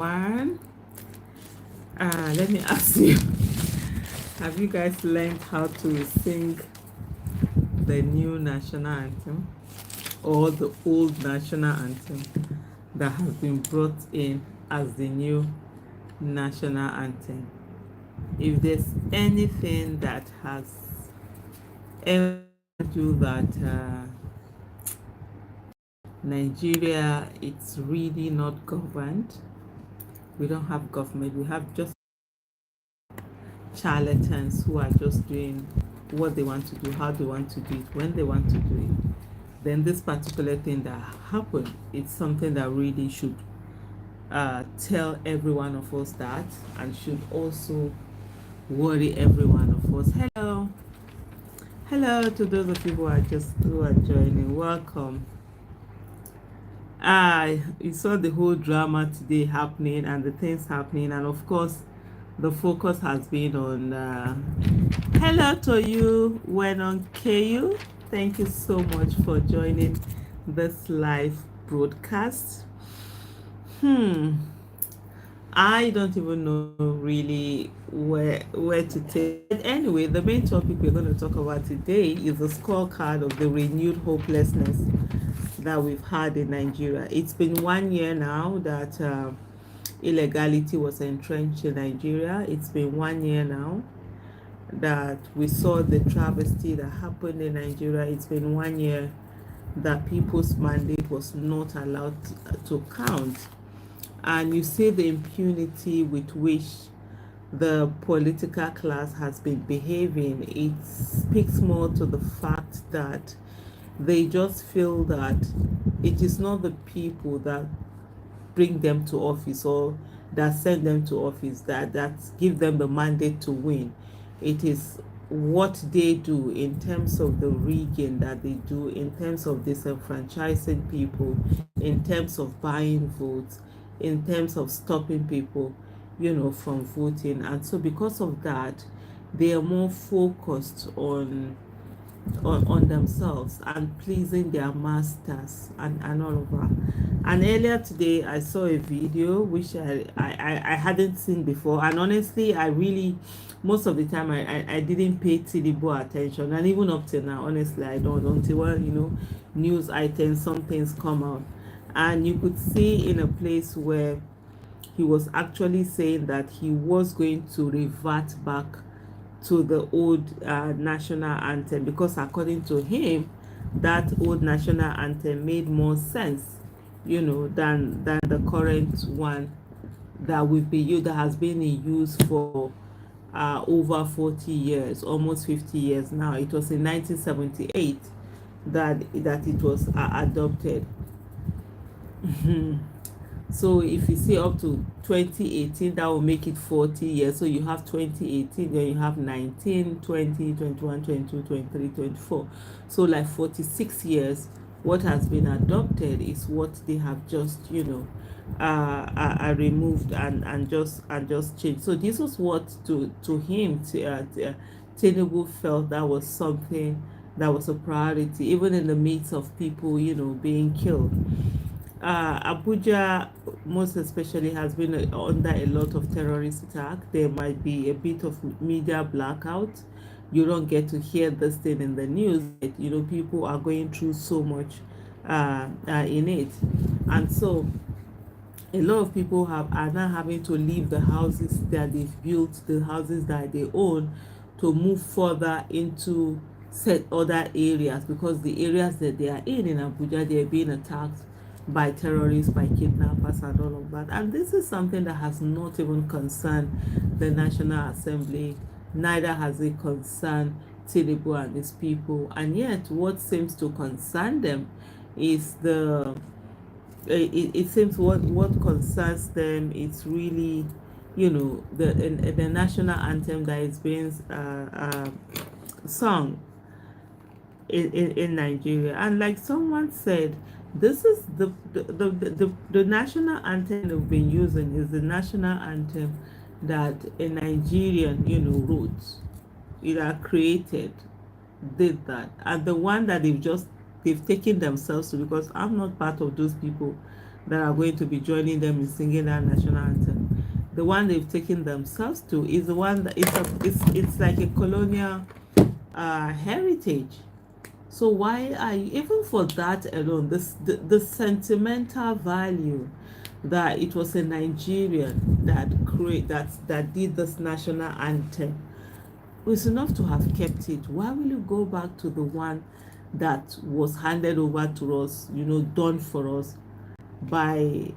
One, let me ask you, have you guys learned how to sing the new national anthem or the old national anthem that has been brought in as the new national anthem? If there's anything that has ever do that Nigeria, it's really not governed. We don't have government. We have just charlatans who are just doing what they want to do, how they want to do it, when they want to do it. Then this particular thing that happened, it's something that really should tell every one of us that, and should also worry every one of us. Hello to those of you who are joining. Welcome. You saw the whole drama today happening and the things happening, and of course the focus has been on hello to you when on KU. Thank you so much for joining this live broadcast. I don't even know really where to take it. Anyway, the main topic we're going to talk about today is the scorecard of the renewed hopelessness that we've had in Nigeria. It's been 1 year now that illegality was entrenched in Nigeria. It's been 1 year now that we saw the travesty that happened in Nigeria. It's been 1 year that people's mandate was not allowed to count. And you see the impunity with which the political class has been behaving. It speaks more to the fact that they just feel that it is not the people that bring them to office or that send them to office that give them the mandate to win. It is what they do in terms of the rigging that they do, in terms of disenfranchising people, in terms of buying votes, in terms of stopping people, from voting. And so because of that, they are more focused on themselves and pleasing their masters and all of that. And earlier today I saw a video which I hadn't seen before, and honestly I really, most of the time I didn't pay TINUBU attention, and even up till now honestly I don't, until news items, some things come out, and you could see in a place where he was actually saying that he was going to revert back to the old national anthem, because according to him that old national anthem made more sense than the current one that that has been in use for over 40 years, almost 50 years now. It was in 1978 that it was adopted. So if you say up to 2018, that will make it 40 years. So you have 2018, then you have 19, 20, 21, 22, 23, 24. So like 46 years, what has been adopted is what they have just, removed and just changed. So this was what to him, Tinubu felt that was something that was a priority, even in the midst of people, being killed. Abuja, most especially, has been under a lot of terrorist attack. There might be a bit of media blackout. You don't get to hear this thing in the news. People are going through so much in it, and so a lot of people are now having to leave the houses that they've built, the houses that they own, to move further into set other areas, because the areas that they are in Abuja, they are being attacked by terrorists, by kidnappers and all of that. And this is something that has not even concerned the National Assembly, neither has it concerned Tinubu and his people. And yet what seems to concern them is it seems what concerns them is really the national anthem that is being sung in Nigeria. And like someone said, this is the national anthem they've been using is the national anthem that a Nigerian wrote, created, did that, and the one that they've taken themselves to, because I'm not part of those people that are going to be joining them in singing that national anthem. The one they've taken themselves to is the one that it's like a colonial heritage. So why are you, even for that alone, the sentimental value that it was a Nigerian that did this national anthem was enough to have kept it. Why will you go back to the one that was handed over to us, done for us by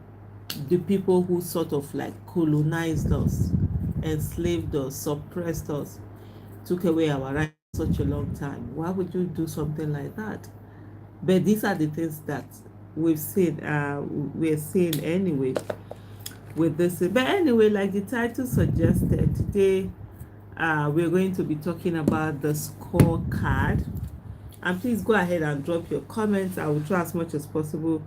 the people who sort of like colonized us, enslaved us, suppressed us, took away our rights for such a long time? Why would you do something like that? But these are the things that we're seeing anyway with this. But anyway, like the title suggested, today we're going to be talking about the scorecard. And please go ahead and drop your comments. I will try as much as possible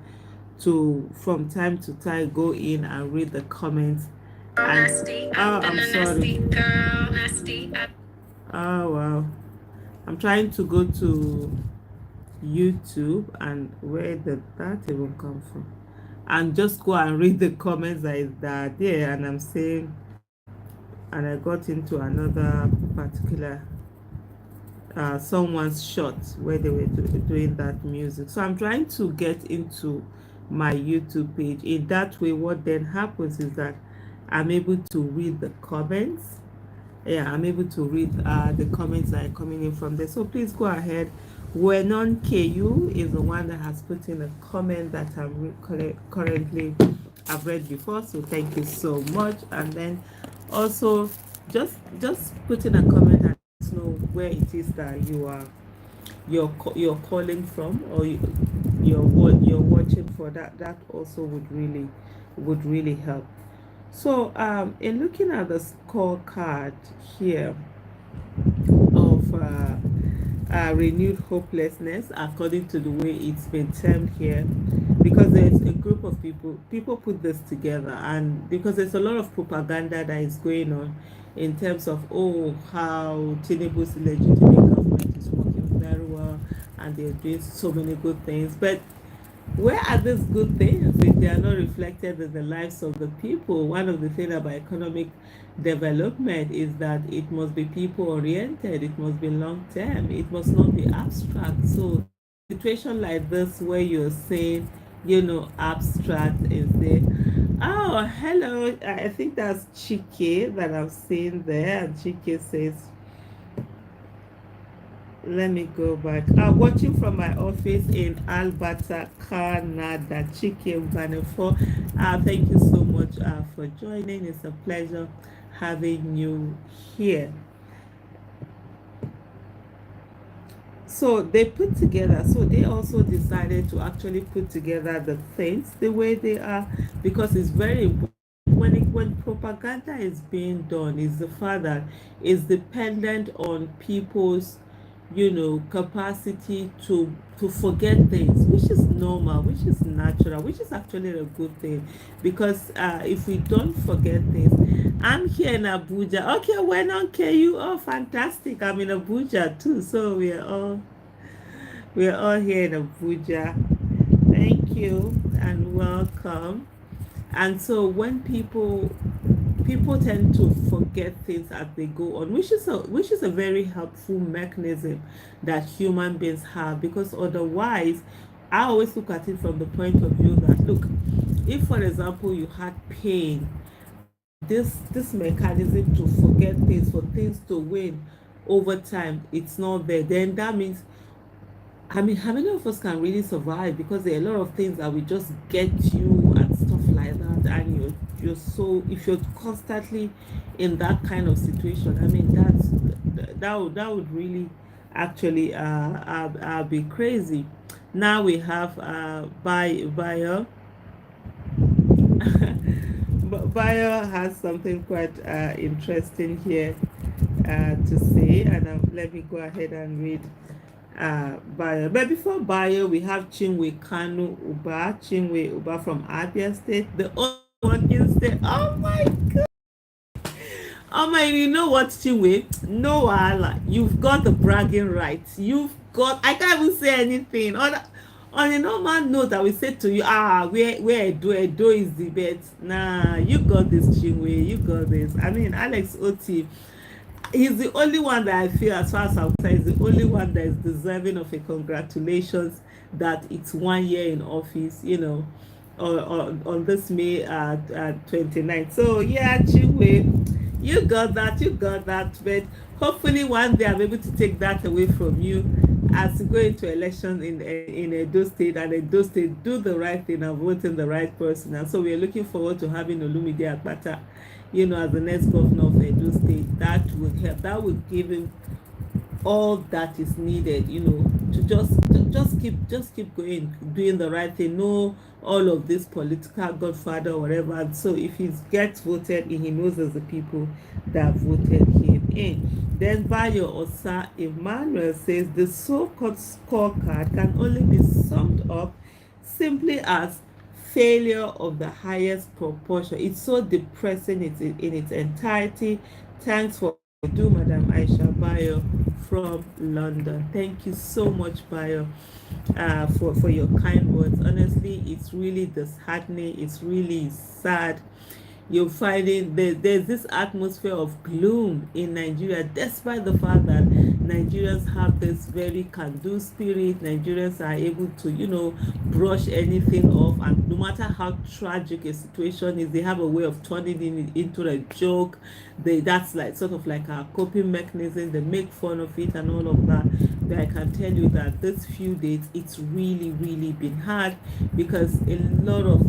to, from time to time, go in and read the comments. And I'm sorry. Oh wow. I'm trying to go to YouTube, and where did that even come from? And just go and read the comments that there, and I'm saying, and I got into another particular someone's shot where they were doing that music. So I'm trying to get into my YouTube page. In that way, what then happens is that I'm able to read the comments. Yeah, I'm able to read the comments that are coming in from there. So please go ahead. Wenon KU is the one that has put in a comment that currently I've read before. So thank you so much. And then also just put in a comment and let us know where it is that you're calling from, or you're watching for. That also would really help. So in looking at the scorecard here of renewed hopelessness, according to the way it's been termed here, because there's a group of people put this together, and because there's a lot of propaganda that is going on in terms of, oh, how Tinubu's legitimate government is working very well and they're doing so many good things. But where are these good things if they are not reflected in the lives of the people? One of the things about economic development is that it must be people oriented, it must be long term, it must not be abstract. So situation like this where you're saying, abstract is there. Oh, hello. I think that's Chike that I've seen there. And Chike says, let me go back. Watching from my office in Alberta, Canada. Chike Banefo. Thank you so much for joining. It's a pleasure having you here. So they put together, so they also decided to actually put together the things the way they are, because it's very important when propaganda is being done, is the fact that it's dependent on people's capacity to forget things, which is normal, which is natural, which is actually a good thing, because if we don't forget things. I'm here in Abuja. Okay, when on KU? Oh, fantastic. I'm in Abuja too, so we're all here in Abuja. Thank you and welcome. And so when people tend to forget things as they go on, which is a very helpful mechanism that human beings have, because otherwise, I always look at it from the point of view that, look, if for example you had pain, and this mechanism to forget things, for things to win over time, it's not there, then that means, I mean, how many of us can really survive? Because there are a lot of things that will just get you and stuff like that, and you're so, if you're constantly in that kind of situation, I mean, that would really actually be crazy. Now we have Bio. Bio has something quite interesting here to say, and let me go ahead and read bio. But before bio, we have Chinwe Kanu Uba, Chinwe Uba from Abia State, the only one in state. Oh my god. Oh my, you know what, Chinwe? No, Allah, you've got the bragging rights. You've got, I can't even say anything. On a normal note, I will say to you, where Edo is the best. Nah, you got this, Chinwe, you got this. I mean, Alex Oti, he's the only one that I feel, as far as I'm concerned, is the only one that is deserving of a congratulations that it's 1 year in office, on this May 29th. So yeah, Chinwe, you got that, but hopefully one day I'm able to take that away from you as you go into elections in Edo State, and Edo State do the right thing and vote in the right person. And so we're looking forward to having Olumide Akpata, as the next governor of Edo State. That would help. That would give him all that is needed, to just keep going, doing the right thing. No, all of this political godfather or whatever. And so if he gets voted in, he knows there's the people that voted him in. Then Bayo Osa Emmanuel says the so-called scorecard can only be summed up simply as failure of the highest proportion. It's so depressing in its entirety. Thanks for do, Madam Aisha Bayo from London. Thank you so much, Bayo, for your kind words. Honestly, it's really disheartening. It's really sad. You're finding there's this atmosphere of gloom in Nigeria, despite the fact that Nigerians have this very can-do spirit. Nigerians are able to, brush anything off, and no matter how tragic a situation is, they have a way of turning it into a joke. That's like sort of like a coping mechanism. They make fun of it and all of that. But I can tell you that this few days, it's really, really been hard, because a lot of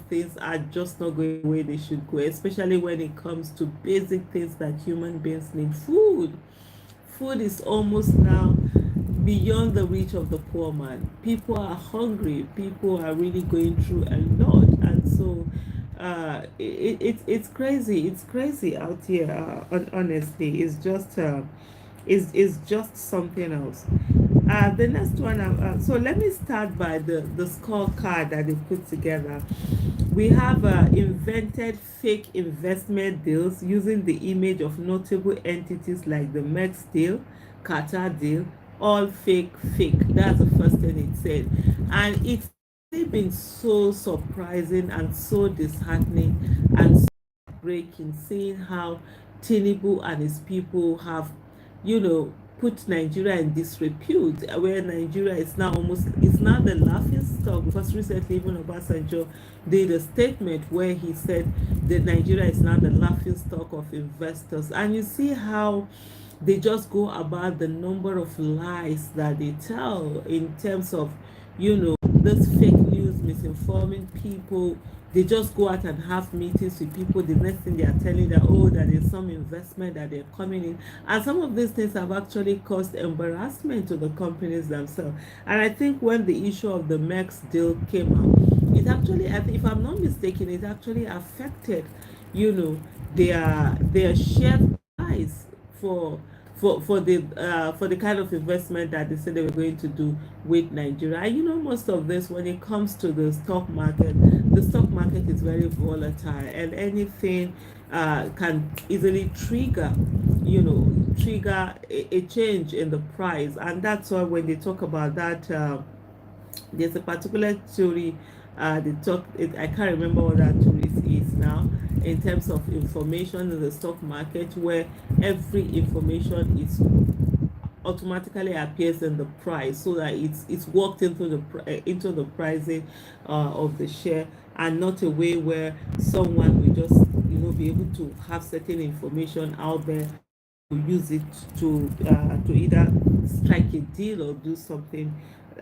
things are just not going the way they should go, especially when it comes to basic things that human beings need. Food is almost now beyond the reach of the poor man. People are hungry. People are really going through a lot, and so it's crazy. It's crazy out here. Honestly, it's just something else. The next one, so let me start by the scorecard that they put together. We have invented fake investment deals using the image of notable entities like the Mex deal, Qatar deal, all fake. That's the first thing it said. And it's really been so surprising and so disheartening and so breaking, seeing how TINUBU and his people have, put Nigeria in disrepute, where Nigeria is now it's now the laughing stock, because recently even Obasanjo did a statement where he said that Nigeria is now the laughing stock of investors. And you see how they just go about the number of lies that they tell in terms of, this fake news, misinforming people. They just go out and have meetings with people. The next thing they are telling that, that there's some investment that they're coming in. And some of these things have actually caused embarrassment to the companies themselves. And I think when the issue of the Mex deal came out, it actually, if I'm not mistaken, it actually affected, their share price for the kind of investment that they said they were going to do with Nigeria. And most of this, when it comes to the stock market is very volatile, and anything can easily trigger a change in the price. And that's why when they talk about that, there's a particular theory I can't remember what that theory is now, in terms of information in the stock market, where every information is automatically appears in the price, so that it's worked into the pricing of the share, and not a way where someone will just be able to have certain information out there, use it to either strike a deal or do something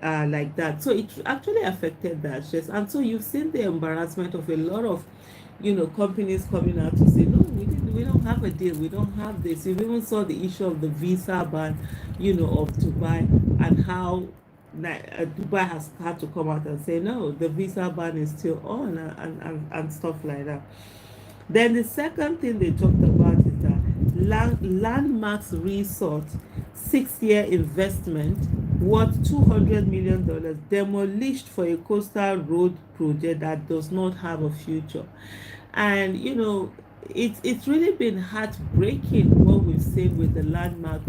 like that. So it actually affected that shares. And so you've seen the embarrassment of a lot of companies coming out to say, no, we don't have a deal, we don't have this. You even saw the issue of the visa ban of Dubai, and how Dubai has had to come out and say, no, the visa ban is still on, and stuff like that. Then the second thing they talked about is that Landmarks Resort 6-year investment worth $200 million demolished for a coastal road project that does not have a future. And it's really been heartbreaking what we've seen with the Landmark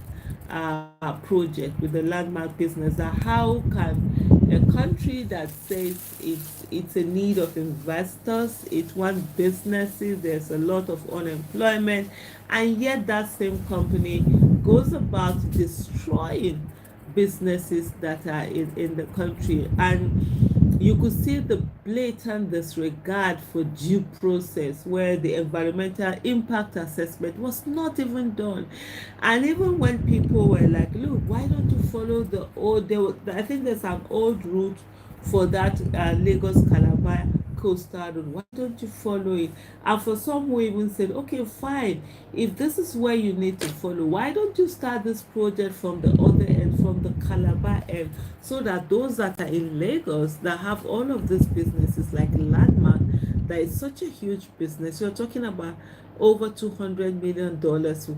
project with the landmark business, that how can a country that says it's a need of investors, it wants businesses, there's a lot of unemployment, and yet that same company goes about destroying businesses that are in the country. And you could see the blatant disregard for due process, where the environmental impact assessment was not even done. And even when people were like, look, why don't you follow the old, I think there's an old route for that Lagos Calabar coastal road, why don't you follow it? And for some who even said, okay, fine, if this is where you need to follow, why don't you start this project from the other end, from the Calabar end, so that those that are in Lagos that have all of these businesses like Landmark, that is such a huge business, you're talking about over $200 million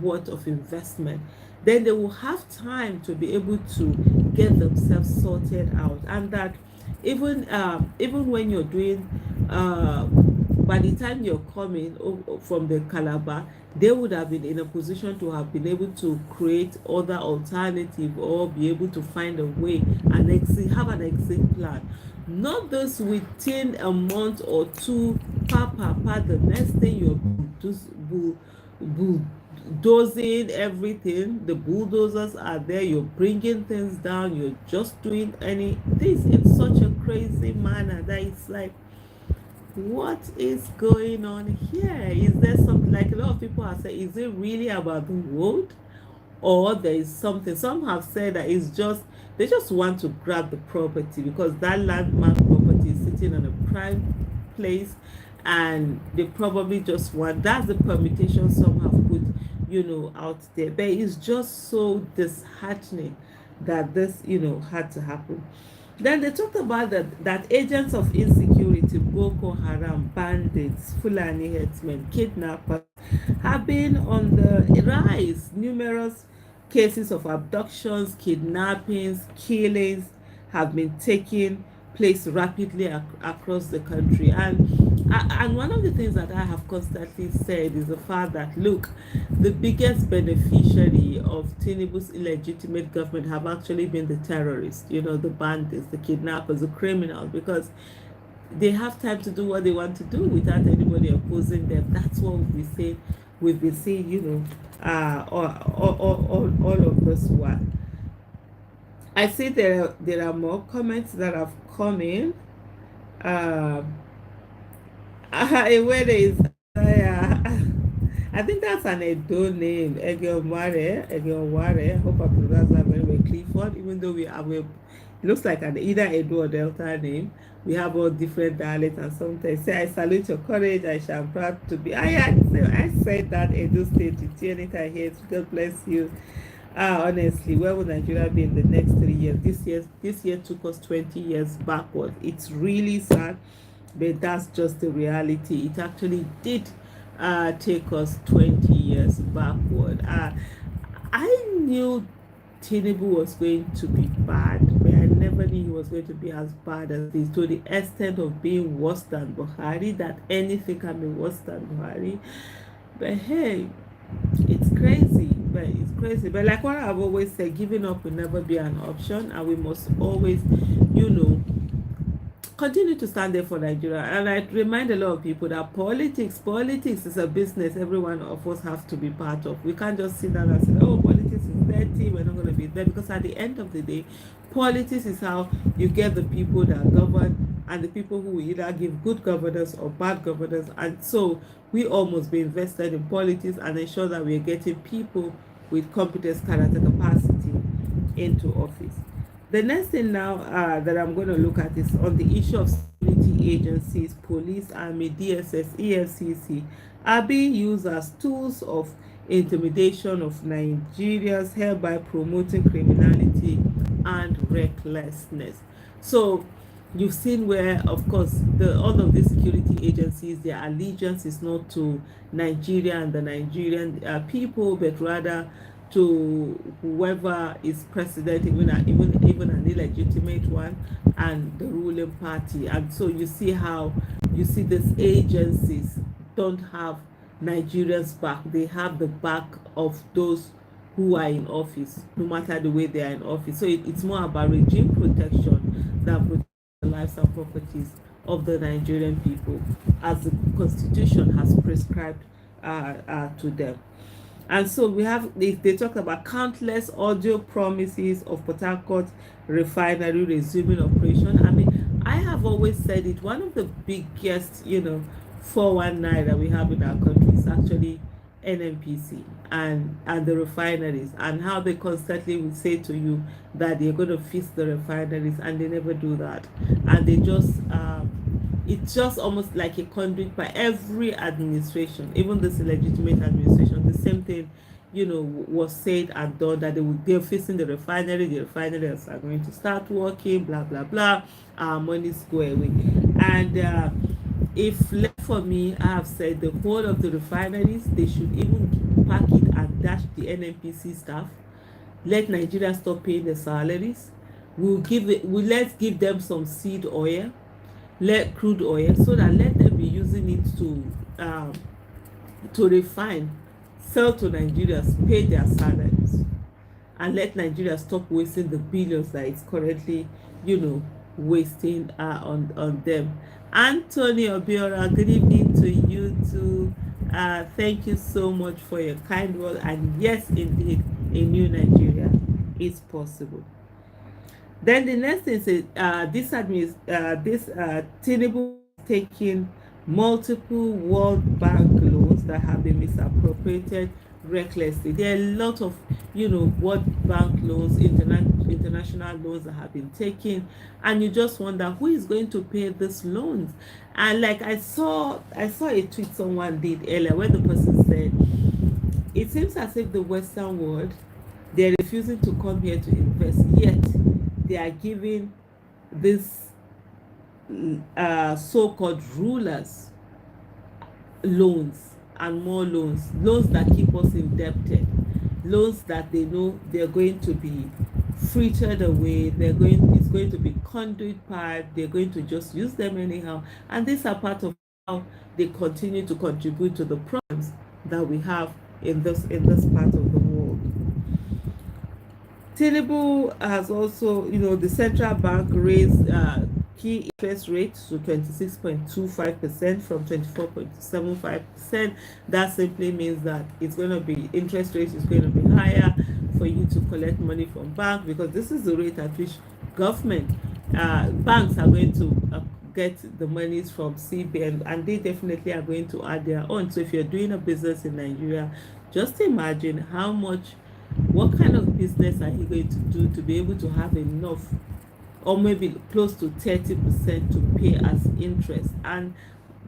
worth of investment, then they will have time to be able to get themselves sorted out. And that even when you're doing by the time you're coming from the Calabar, they would have been in a position to have been able to create other alternative, or be able to find a way and have an exit plan. Not this within a month or two, the next thing you're bulldozing everything. The bulldozers are there, you're bringing things down, you're just doing this in such a crazy manner that it's like, what is going on here? Is there something, like a lot of people are saying, is it really about the road, or there is something? Some have said that it's just, they just want to grab the property, because that landmark property is sitting on a prime place, and they probably just want, that's the permutation some have put, out there. But it's just so disheartening that this, had to happen. Then they talked about that agents of insecurity, Boko Haram, bandits, Fulani herdsmen, kidnappers, have been on the rise. Numerous cases of abductions, kidnappings, killings have been taking place rapidly across the country. And one of the things that I have constantly said is the fact that, look, the biggest beneficiary of TINUBU's illegitimate government have actually been the terrorists, the bandits, the kidnappers, the criminals, because they have time to do what they want to do without anybody opposing them. That's what we've been seeing, all of this while. I see there are more comments that have come in. Where is I think that's an Edo name, Egeonware. I hope I pronounced that very well. Clifford, even though it looks like an either Edo or Delta name. We have all different dialects, and sometimes say, I salute your courage, I shall proud to be. I said that Edo State with you anytime I hear it. God bless you. Honestly, where will Nigeria be in the next 3 years? This year took us 20 years backward. It's really sad, but that's just the reality. It actually did take us 20 years backward. I knew Tinubu was going to be bad, but I never knew he was going to be as bad as this, to the extent of being worse than Buhari, that anything can be worse than Buhari. But hey, it's crazy. But like what I've always said, giving up will never be an option, and we must always, continue to stand there for Nigeria. And I remind a lot of people that politics is a business every one of us have to be part of. We can't just sit down and say, oh, politics is dirty, we're not going to be there, because at the end of the day, politics is how you get the people that govern, and the people who will either give good governance or bad governance. And so we all must be invested in politics and ensure that we're getting people with competence, character, capacity into office. The next thing now that I'm going to look at is on the issue of security agencies, police, army, DSS, EFCC are being used as tools of intimidation of Nigerians, hereby promoting criminality and recklessness. So you've seen where, of course, all of these security agencies, their allegiance is not to Nigeria and the Nigerian people, but rather to whoever is president, even an illegitimate one, and the ruling party. And so you see these agencies don't have Nigerians back. They have the back of those who are in office, no matter the way they are in office. So it's more about regime protection that protects the lives and properties of the Nigerian people, as the constitution has prescribed to them. And so we have, they talk about countless audio promises of Port Harcourt refinery resuming operation. I mean, I have always said it, one of the biggest, 419 that we have in our country is actually NNPC and the refineries, and how they constantly will say to you that they're going to fix the refineries, and they never do that. And they just it's just almost like a conduit by every administration, even this illegitimate administration. The same thing, was said and done, that they're fixing the refineries are going to start working, blah blah blah. Our monies go away, and if left for me, I have said the whole of the refineries, they should even pack it and dash the NNPC staff. Let Nigeria stop paying the salaries. Let's give them some seed oil, let crude oil, so that let them be using it to refine, sell to Nigerians, pay their salaries, and let Nigeria stop wasting the billions that it's currently, wasting on them. Anthony Obiora, good evening to you too. Thank you so much for your kind word. And yes, indeed, a new Nigeria is possible. Then the next thing is this TINUBU taking multiple World Bank loans that have been misappropriated recklessly. There are a lot of World Bank loans, international loans that have been taken, and you just wonder who is going to pay these loans. And like I saw a tweet someone did earlier where the person said it seems as if the Western world, they're refusing to come here to invest, yet they are giving these so-called rulers loans and more loans that keep us indebted, loans that they know they're going to be frittered away, it's going to be conduit pipe, they're going to just use them anyhow, and these are part of how they continue to contribute to the problems that we have in this part of the world. TINUBU has also, the central bank raised key interest rate to 26.25% from 24.75%. That simply means that it's going to be, interest rate is going to be higher for you to collect money from bank, because this is the rate at which government banks are going to get the monies from CBN, and they definitely are going to add their own. So if you're doing a business in Nigeria, just imagine what kind of business are you going to do to be able to have enough, or maybe close to 30% to pay as interest. And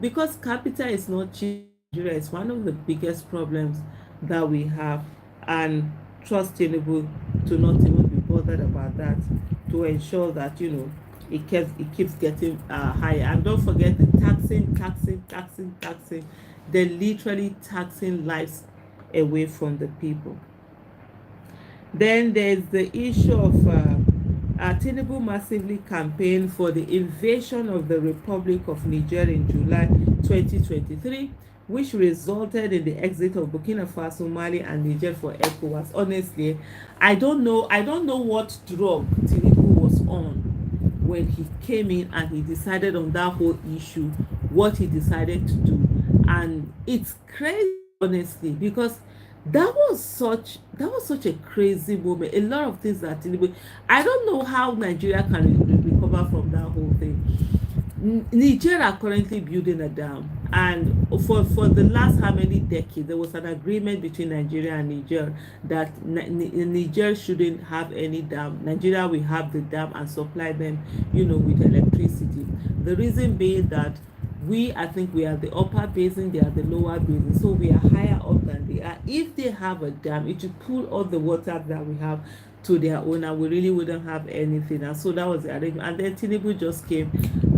because capital is not cheap, Nigeria is one of the biggest problems that we have, and trust TINUBU to not even be bothered about that, to ensure that it keeps getting higher. And don't forget the taxing. They're literally taxing lives away from the people. Then there's the issue of TINUBU massively campaigned for the invasion of the Republic of Niger in July 2023, which resulted in the exit of Burkina Faso, Mali, and Niger for ECOWAS. Honestly, I don't know what drug TINUBU was on when he came in and he decided on that whole issue, what he decided to do. And it's crazy, honestly, because that was such a crazy moment. A lot of things that I don't know how Nigeria can recover from that whole thing. Niger are currently building a dam, and for the last how many decades there was an agreement between Nigeria and Niger that Niger shouldn't have any dam. Nigeria will have the dam and supply them with electricity. The reason being that I think we are the upper basin, they are the lower basin, so we are higher up than they are. If they have a dam, it would pull all the water that we have to their own, and we really wouldn't have anything. And so that was the arrangement. And then TINUBU just came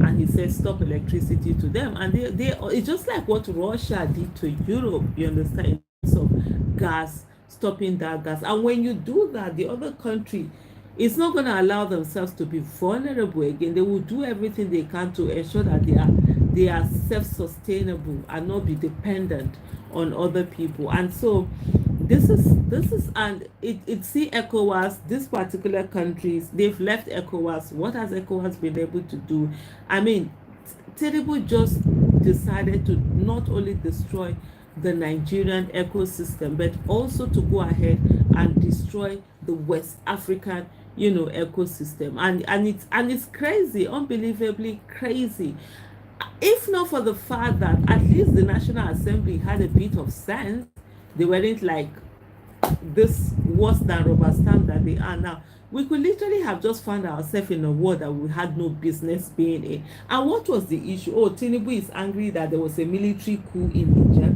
and he said stop electricity to them, and they it's just like what Russia did to Europe, you understand, in terms of gas, stopping that gas. And when you do that, the other country is not going to allow themselves to be vulnerable again. They will do everything they can to ensure that they are self-sustainable and not be dependent on other people. And so this is and it see ECOWAS, these particular countries, they've left ECOWAS. What has ECOWAS been able to do? I mean, Tinubu just decided to not only destroy the Nigerian ecosystem, but also to go ahead and destroy the West African, ecosystem. And it's crazy, unbelievably crazy. If not for the fact that at least the National Assembly had a bit of sense, they weren't like this worse than rubber stamp that they are now. We could literally have just found ourselves in a war that we had no business being in. And what was the issue? Oh, Tinubu is angry that there was a military coup in Niger.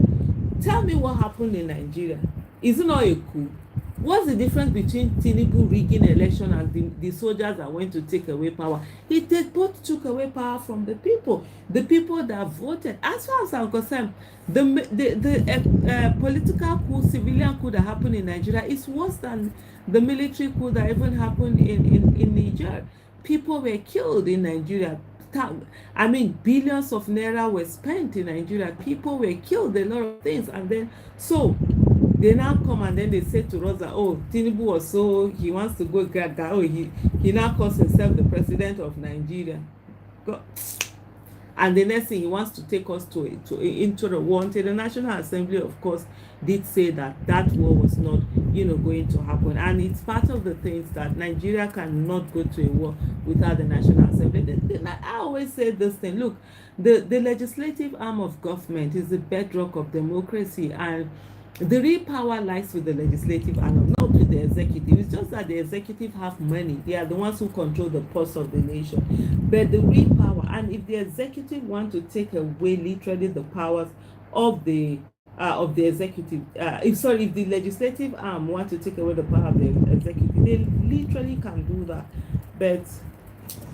Tell me what happened in Nigeria. Is it not a coup? What's the difference between Tinubu rigging election and the soldiers that went to take away power? They both took away power from the people that voted. As far as I'm concerned, the political coup, civilian coup that happened in Nigeria is worse than the military coup that even happened in Niger. People were killed in Nigeria. I mean, billions of naira were spent in Nigeria. People were killed, a lot of things. And then, so they now come and then they say to us that, oh, Tinubu was so, he wants to go gaga. Oh, he now calls himself the president of Nigeria. God. And the next thing, he wants to take us into the war. Until the National Assembly, of course, did say that war was not, going to happen. And it's part of the things that Nigeria cannot go to a war without the National Assembly. I always say this thing. Look, the legislative arm of government is the bedrock of democracy, and the real power lies with the legislative arm, not with the executive. It's just that the executive have money. They are the ones who control the pulse of the nation. But the real power, and if the executive want to take away literally the powers of the executive, if the legislative arm want to take away the power of the executive, they literally can do that. But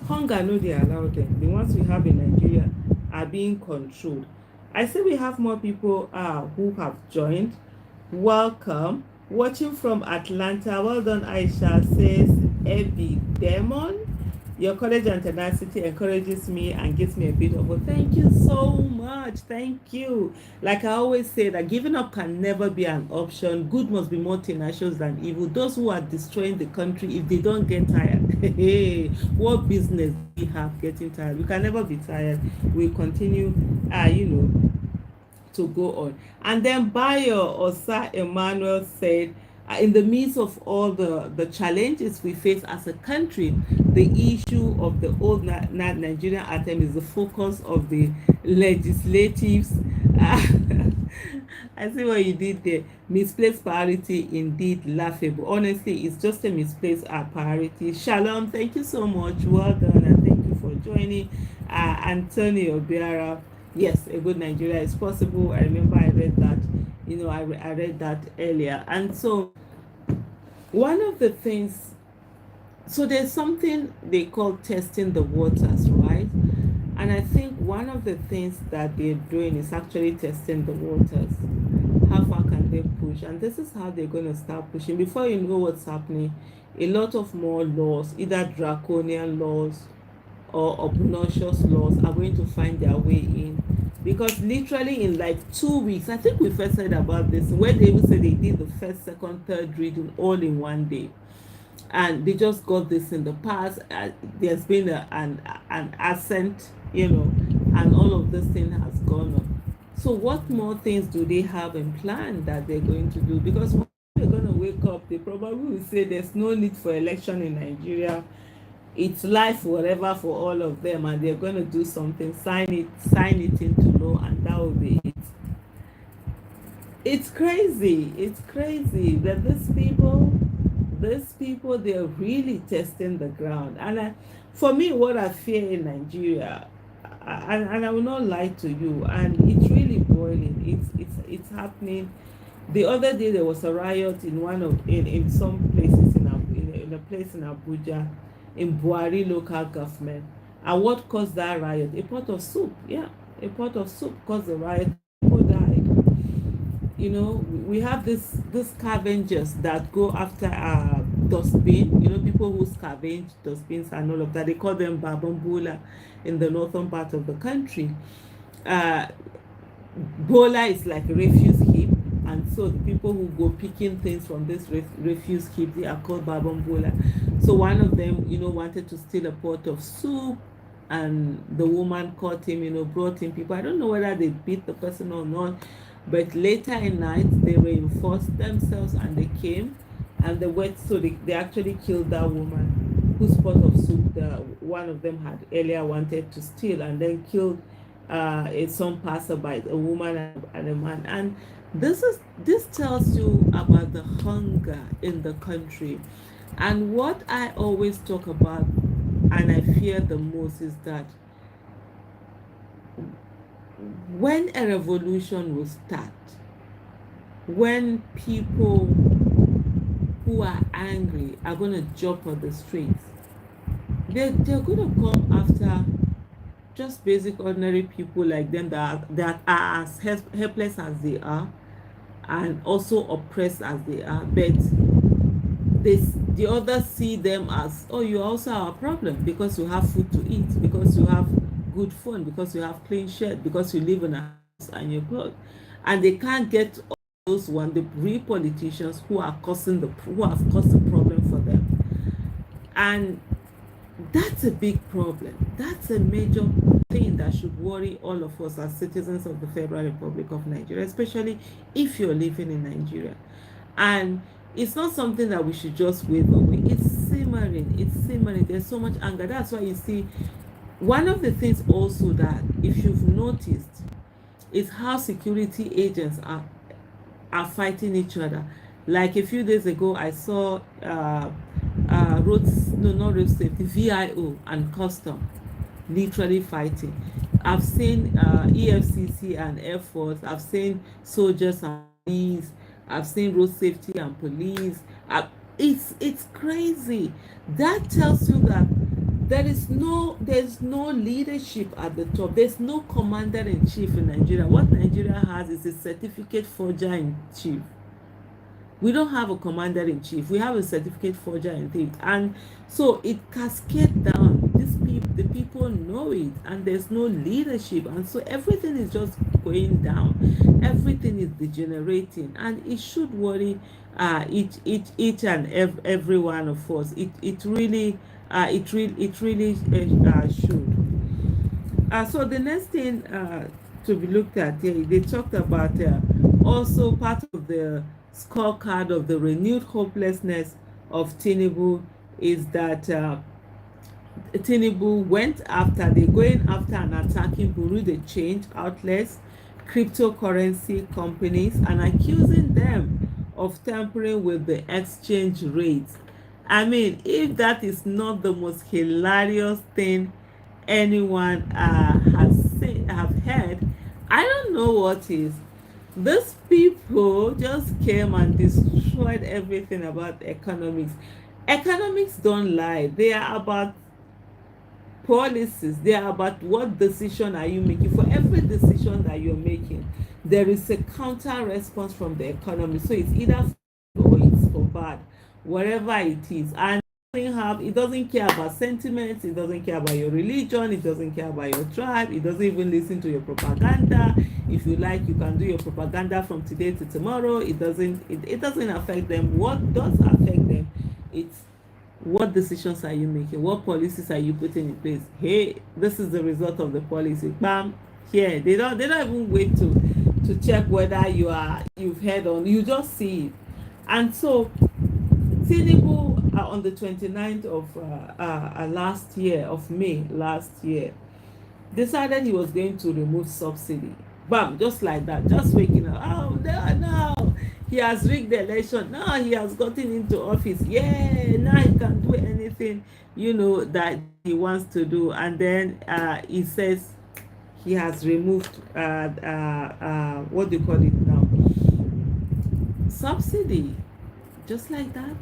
hunger no dey allow them. The ones we have in Nigeria are being controlled. I say we have more people who have joined. Welcome. Watching from Atlanta. Well done, Aisha, says Abby Demon. Your courage and tenacity encourages me and gives me a bit of a thank you so much. Thank you. Like I always say, that giving up can never be an option. Good must be more tenacious than evil. Those who are destroying the country, if they don't get tired, hey, what business do we have getting tired? We can never be tired. We continue, to go on. And then Bayo Osa Emmanuel said, in the midst of all the challenges we face as a country, the issue of the old Nigerian anthem is the focus of the legislatives. I see what you did there. Misplaced priority, indeed laughable. Honestly, it's just a misplaced priority. Shalom, thank you so much. Well done, and thank you for joining. Antonio Biara. Yes, a good Nigeria is possible. I remember I read that, I read that earlier. And so one of the things, so there's something they call testing the waters, right? And I think one of the things that they're doing is actually testing the waters. How far can they push? And this is how they're going to start pushing. Before you know what's happening, a lot of more laws, either draconian laws or obnoxious laws, are going to find their way in. Because literally in like 2 weeks, I think we first heard about this, when they even said they did the first, second, third reading all in one day. And they just got this in the past. There's been an ascent, and all of this thing has gone on. So what more things do they have in plan that they're going to do? Because when they're going to wake up, they probably will say there's no need for election in Nigeria. It's life forever for all of them, and they're going to do something, sign it into law, and that will be it. It's crazy that these people, they're really testing the ground. And for me, what I fear in Nigeria, and I will not lie to you, and it's really boiling. It's happening. The other day there was a riot in some places in a place in Abuja, in Buhari local government. And what caused that riot? A pot of soup. Yeah, a pot of soup caused the riot. People died. We have this scavengers that go after dustbin. People who scavenge dustbins and all of that. They call them babambula in the northern part of the country. uh, Bola is like a refuse heap, and so the people who go picking things from this refuse heap, they are called Babon Bola. So one of them, wanted to steal a pot of soup, and the woman caught him, brought him people. I don't know whether they beat the person or not, but later in night they reinforced themselves and they came, and they actually killed that woman whose pot of soup one of them had earlier wanted to steal, and then killed some passerby, a woman and a man. And this tells you about the hunger in the country. And what I always talk about and I fear the most is that when a revolution will start, when people who are angry are going to jump on the streets, they're going to come after just basic ordinary people like them that are as helpless as they are and also oppressed as they are, but the others see them as, oh, you also have a problem because you have food to eat, because you have good phone, because you have clean shirt, because you live in a house and you're clothed, and they can't get all those the real politicians who have caused the problem for them. And that's a big problem. That's a major thing that should worry all of us as citizens of the Federal Republic of Nigeria, especially if you're living in Nigeria. And it's not something that we should just wave away. It's simmering. It's simmering. There's so much anger. That's why you see, one of the things also that, if you've noticed, is how security agents are fighting each other. Like a few days ago, I saw not road safety, VIO and custom literally fighting. I've seen EFCC and Air Force. I've seen soldiers and police. I've seen road safety and police. It's crazy. That tells you that there's no leadership at the top. There's no commander in chief in Nigeria. What Nigeria has is a certificate forger in chief. We don't have a commander in chief. We have a certificate forger in chief, and so it cascades down. The people know it, and there's no leadership, and so everything is just going down. Everything is degenerating, and it should worry each and every one of us. It really should. So the next thing to be looked at here, they talked about also part of the scorecard of the renewed hopelessness of TINUBU is that TINUBU they're going after and attacking Bureau de change outlets, cryptocurrency companies, and accusing them of tampering with the exchange rates. I mean, if that is not the most hilarious thing anyone have heard, I don't know what is. These people just came and destroyed everything about economics. Economics don't lie. They are about policies. They are about what decision are you making. For every decision that you're making, there is a counter response from the economy. So it's either for good or it's for bad, whatever it is. And it doesn't care about sentiments, it doesn't care about your religion, it doesn't care about your tribe, it doesn't even listen to your propaganda. If you like, you can do your propaganda from today to tomorrow. It doesn't affect them. What does affect them, it's what decisions are you making, what policies are you putting in place. Hey, this is the result of the policy, bam, here. They don't even wait to check whether you've heard on, you just see it. And so TINUBU on the 29th of May last year decided he was going to remove subsidy. Bam, just like that, just waking up. Oh no, he has rigged the election. No, he has gotten into office. Yeah, now he can do anything, that he wants to do. And then he says he has removed what do you call it now? Subsidy, just like that,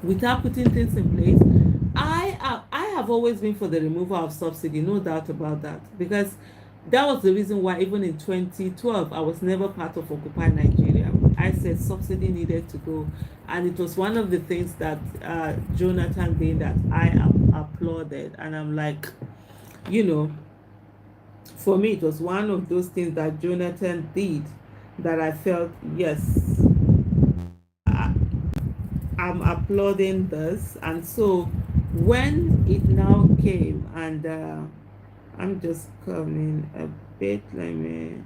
without putting things in place. I have always been for the removal of subsidy, no doubt about that, because that was the reason why even in 2012 I was never part of Occupy Nigeria. I said subsidy needed to go, and it was one of the things that Jonathan did that I applauded. And I'm like, for me, it was one of those things that Jonathan did that I felt, yes, I, I'm applauding this. And so when it now came, and I'm just coming a bit, let me,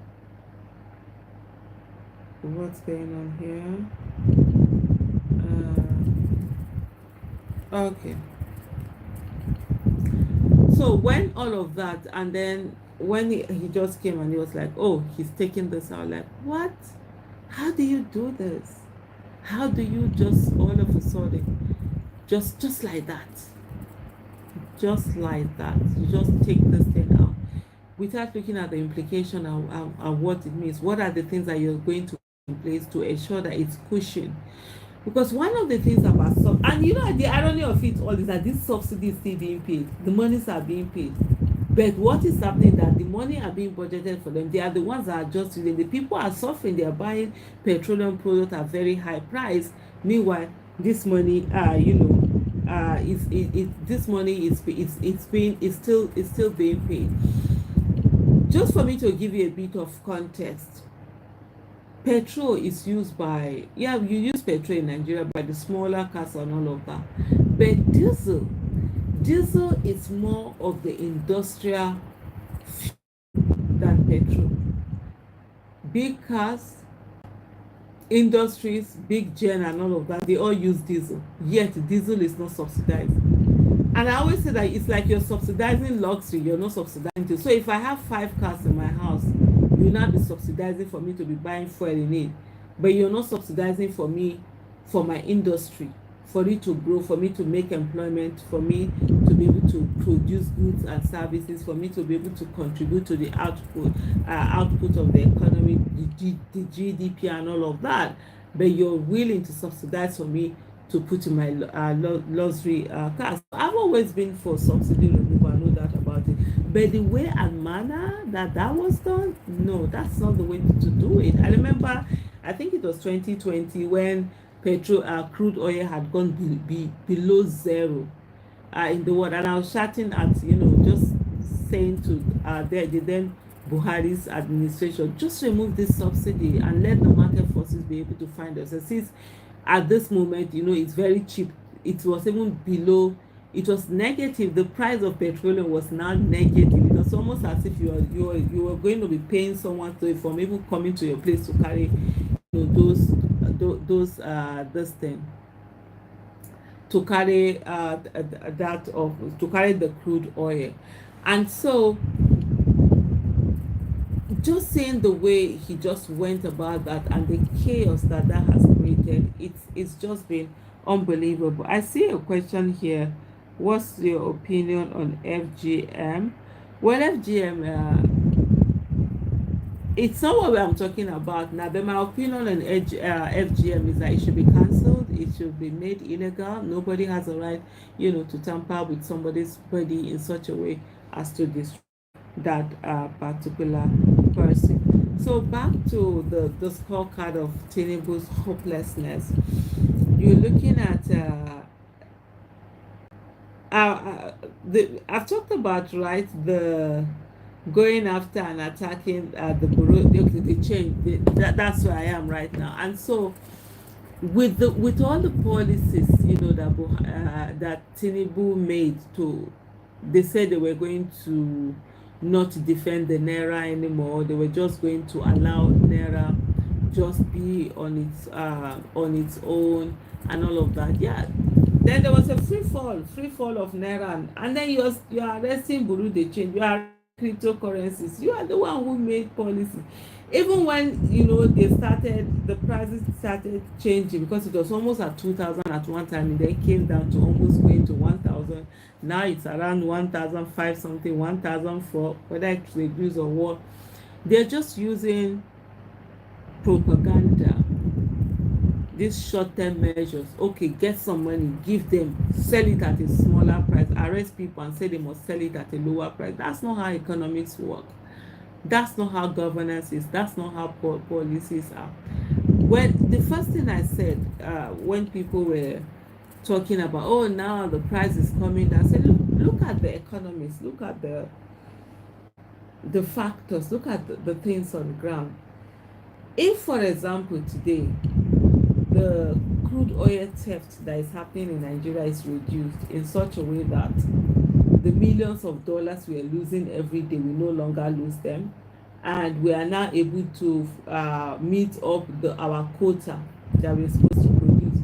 what's going on here? Okay. So when all of that, and then when he just came and he was like, oh, he's taking this out, like, what? How do you do this? How do you just all of a sudden, just like that, just like that, you just take this thing out without looking at the implication and what it means? What are the things that you're going to put in place to ensure that it's cushioned? Because one of the things about and you know, the irony of it all is that this subsidy is still being paid, the monies are being paid, but what is happening that the money are being budgeted for them, they are the ones that are just using, the people are suffering, they are buying petroleum products at very high price. Meanwhile, this money this money is it's still being paid. Just for me to give you a bit of context, petrol is used by, yeah, you use petrol in Nigeria by the smaller cars and all of that, but diesel is more of the industrial than petrol. Big cars, industries, big gen and all of that, they all use diesel, yet diesel is not subsidized. And I always say that it's like you're subsidizing luxury, you're not subsidizing it. So if I have 5 cars in my house, you'll not be subsidizing for me to be buying fuel in it, but you're not subsidizing for me, for my industry, for it to grow, for me to make employment, for me to be able to produce goods and services, for me to be able to contribute to the output of the economy, the GDP and all of that. But you're willing to subsidize for me to put in my luxury cars. I've always been for subsidy removal, I know that about it. But the way and manner that was done, no, that's not the way to do it. I remember, I think it was 2020 when crude oil had gone below zero in the world, and I was chatting at, just saying to the then Buhari's administration, just remove this subsidy and let the market forces be able to find us. And since at this moment, it's very cheap, it was even below, it was negative, the price of petroleum was now negative. It was almost as if you were going to be paying someone to from even coming to your place to carry this thing, to carry to carry the crude oil. And so just seeing the way he just went about that and the chaos that has created, it's just been unbelievable. I see a question here. What's your opinion on FGM? Well, FGM, it's not what I'm talking about now, but my opinion on FGM is that it should be cancelled, it should be made illegal. Nobody has a right, to tamper with somebody's body in such a way as to destroy that particular person. So back to the scorecard of TINUBU's hopelessness. You're looking at I've talked about, right, the going after and attacking the bureau, the change. That's where I am right now. And so with all the policies, that TINUBU made to, they said they were going to not defend the naira anymore. They were just going to allow naira just be on its own and all of that. Yeah. Then there was a free fall of naira, and then you are arresting bureau de change. You are cryptocurrencies. You are the one who made policy. Even when the prices started changing, because it was almost at 2,000 at one time, and then came down to almost going to 1,000. Now it's around 1,005 something, 1,004, whether it's reduced or what. They're just using propaganda, these short-term measures. Okay, get some money, give them, sell it at a smaller price, arrest people and say they must sell it at a lower price. That's not how economics work. That's not how governance is. That's not how policies are. When the first thing I said, when people were talking about, oh, now the price is coming down, I said, look at the economists, look at the the factors, look at the things on the ground. If, for example, today the crude oil theft that is happening in Nigeria is reduced in such a way that the millions of dollars we are losing every day, we no longer lose them, and we are now able to meet up our quota that we're supposed to produce,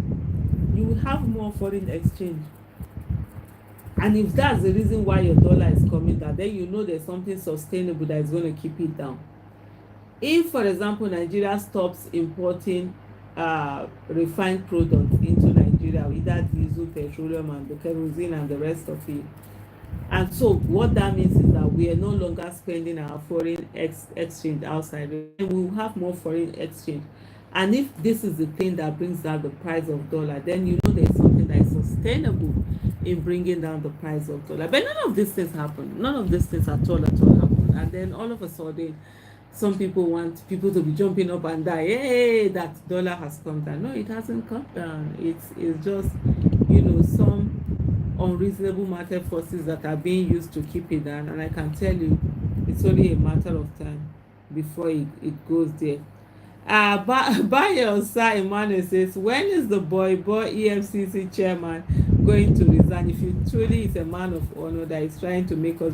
you will have more foreign exchange. And if that's the reason why your dollar is coming down, then you know there's something sustainable that is going to keep it down. If, for example, Nigeria stops importing refined products into Nigeria, either diesel, petroleum, and the kerosene and the rest of it, and so what that means is that we are no longer spending our foreign exchange outside, we will have more foreign exchange. And if this is the thing that brings down the price of dollar, then you know there's something that is sustainable in bringing down the price of dollar. But none of these things happen. None of these things at all happen. And then all of a sudden, some people want people to be jumping up and down. Hey, that dollar has come down. No, it hasn't come down. It's just, some unreasonable market forces that are being used to keep it down. And I can tell you, it's only a matter of time before it goes there. Bayosa Emmanuel says, when is the boy EFCC chairman going to resign? If you truly is a man of honor that is trying to make us.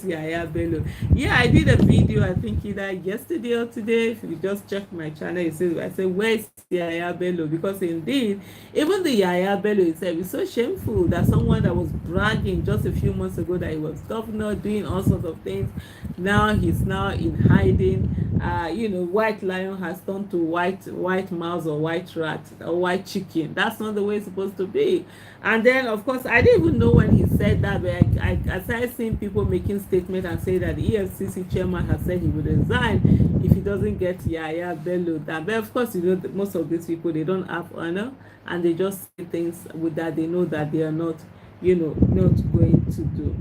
Yaya Bello. Yeah, I did a video, I think either yesterday or today. If you just check my channel, you see, I said, where's Yaya Bello? Because indeed, even the Yaya Bello itself is so shameful that someone that was bragging just a few months ago that he was governor, doing all sorts of things, now he's now in hiding. White lion has turned to white mouse or white rat or white chicken. That's not the way it's supposed to be. And then, of course, I didn't even know when he said that, but I started seeing people making statements and say that the EFCC chairman has said he would resign if he doesn't get Yaya Bello done. But of course, most of these people, they don't have honor, and they just say things with that they know that they are not, not going to do.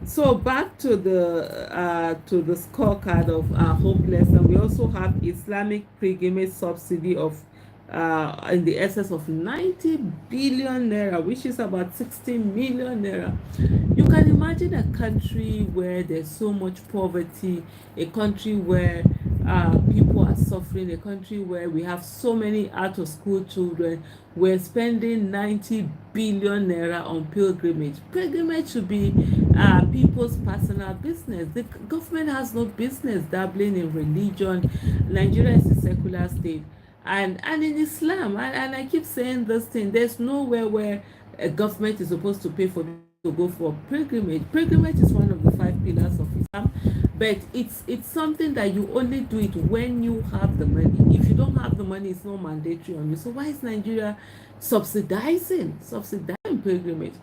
So back to the scorecard of hopeless, and we also have Islamic pilgrimage subsidy of in the excess of 90 billion naira, which is about 60 million naira. You can imagine a country where there's so much poverty, a country where people are suffering, a country where we have so many out of school children. We're spending 90 billion naira on pilgrimage. Pilgrimage should be people's personal business. The government has no business dabbling in religion. Nigeria is a secular state. And in Islam, and I keep saying this thing, there's nowhere where a government is supposed to pay for people to go for pilgrimage. Pilgrimage is one of the 5 pillars of Islam, but it's something that you only do it when you have the money. If you don't have the money, it's not mandatory on you. So why is Nigeria subsidizing pilgrimage?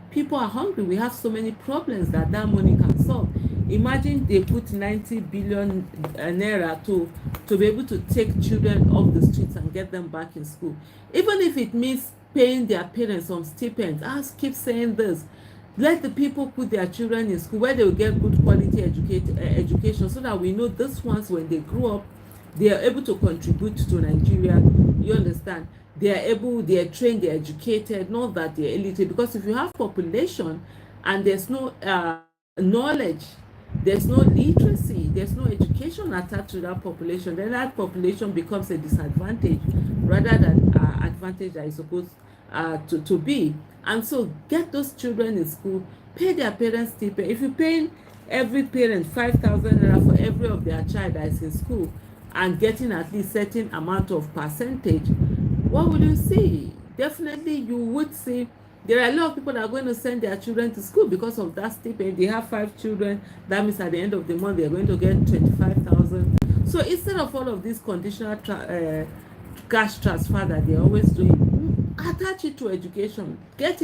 People are hungry. We have so many problems that money can solve. Imagine they put 90 billion naira to be able to take children off the streets and get them back in school. Even if it means paying their parents some stipends. I keep saying this. Let the people put their children in school where they will get good quality education, so that we know these ones, when they grow up, they are able to contribute to Nigeria. You understand? They are trained, they are educated, not that they are illiterate. Because if you have population and there's no knowledge, there's no literacy, there's no education attached to that population, then that population becomes a disadvantage rather than advantage that is supposed to be. And so get those children in school, pay their parents stipend. If you pay every parent 5,000 naira for every of their child that is in school and getting at least certain amount of percentage, what will you see? Definitely you would see there are a lot of people that are going to send their children to school because of that stipend. They have 5 children. That means at the end of the month, they're going to get 25,000. So instead of all of these conditional cash transfer that they're always doing, attach it to education. Get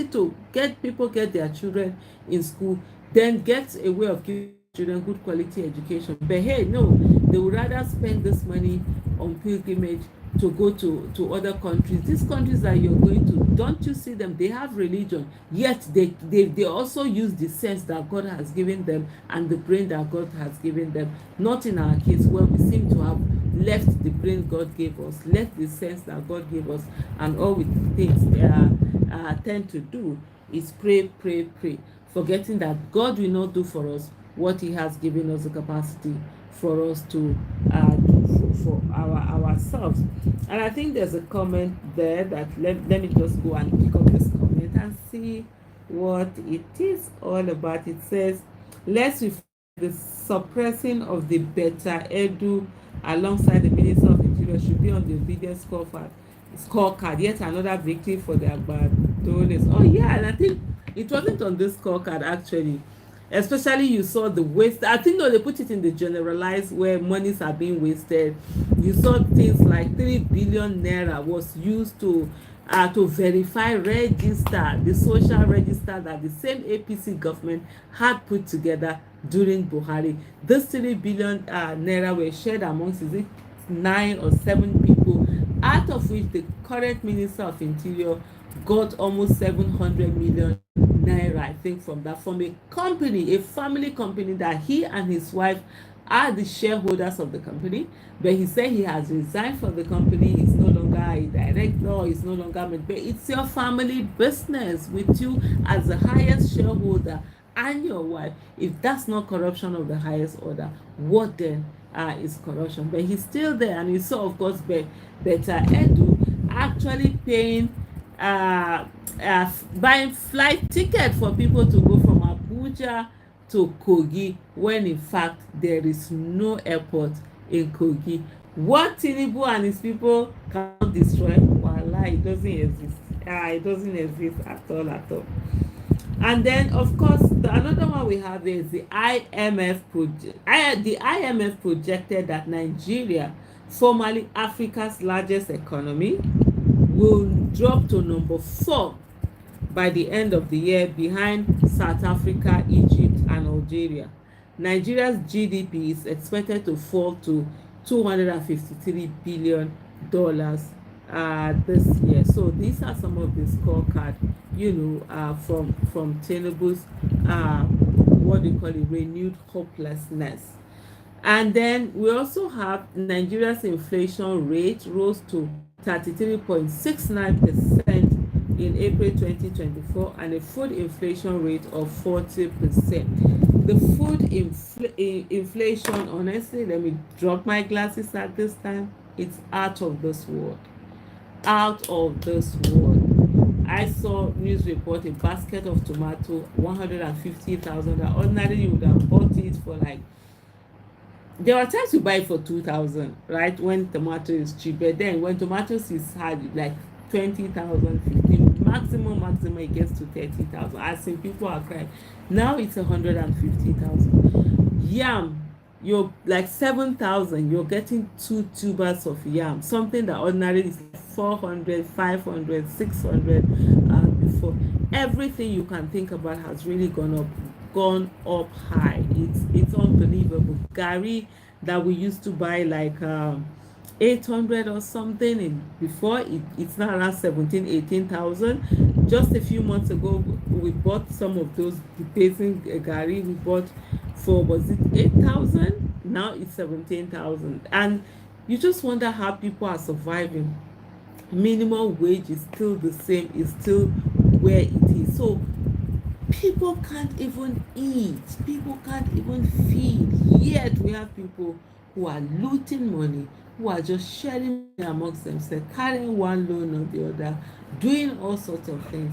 people get their children in school. Then get a way of giving children good quality education. But hey, no, they would rather spend this money on pilgrimage to go to other countries. These countries that you're going to, don't you see them? They have religion, yet they also use the sense that God has given them and the brain that God has given them. Not in our case, where we seem to have left the brain God gave us, left the sense that God gave us, and all we tend to do is pray, forgetting that God will not do for us what he has given us the capacity for us to do for ourselves. And I think there's a comment there that let me just go and pick up this comment and see what it is all about. It says, let's reflect the suppressing of the better edu alongside the Minister of Interior should be on the obedience scorecard. Yet another victory for the Agbadones. Oh yeah, and I think it wasn't on this scorecard actually. Especially you saw the waste. I think no, they put it in the generalized where monies are being wasted. You saw things like 3 billion naira was used to verify register, the social register that the same APC government had put together during Buhari. This 3 billion naira were shared amongst, is it 9 or 7 people, out of which the current Minister of Interior got almost 700 million naira, I think, from that, from a company, a family company that he and his wife are the shareholders of the company. But he said he has resigned from the company. He's no longer a director. He's no longer, but it's your family business with you as the highest shareholder and your wife. If that's not corruption of the highest order, what then is corruption? But he's still there, and you saw, of course, Better Edu actually paying buying flight ticket for people to go from Abuja to Kogi, when in fact there is no airport in Kogi. What TINUBU and his people cannot destroy, voila, it doesn't exist. It doesn't exist at all, at all. And then, of course, another one we have is the IMF project. The IMF projected that Nigeria, formerly Africa's largest economy, will drop to number 4 by the end of the year, behind South Africa, Egypt, and Algeria. Nigeria's GDP is expected to fall to $253 billion this year. So these are some of the scorecard, from TINUBU's what they call it, renewed hopelessness. And then we also have Nigeria's inflation rate rose to 33.69% in April 2024, and a food inflation rate of 40%. The food inflation, honestly, let me drop my glasses at this time, it's out of this world. Out of this world. I saw news report, a basket of tomato, 150,000. Ordinarily, you would have bought it for like, there are times you buy it for 2,000, right? When tomato is cheap, but then when tomatoes is hard, like 20,000, 15, maximum, it gets to 30,000. I see people are crying. Now it's 150,000. Yam, you're like 7,000. You're getting 2 tubers of yam, something that ordinarily is 400, 500, 600. Before, everything you can think about has really gone up high. It's unbelievable. Gari that we used to buy like 800 or something before, it's now around 17, 18,000. Just a few months ago we bought some of those basin gari we bought for, was it 8,000? Now it's 17,000. And you just wonder how people are surviving. Minimum wage is still the same, is still where it is. So people can't even eat, people can't even feed, yet we have people who are looting money, who are just sharing amongst themselves, carrying one loan or the other, doing all sorts of things.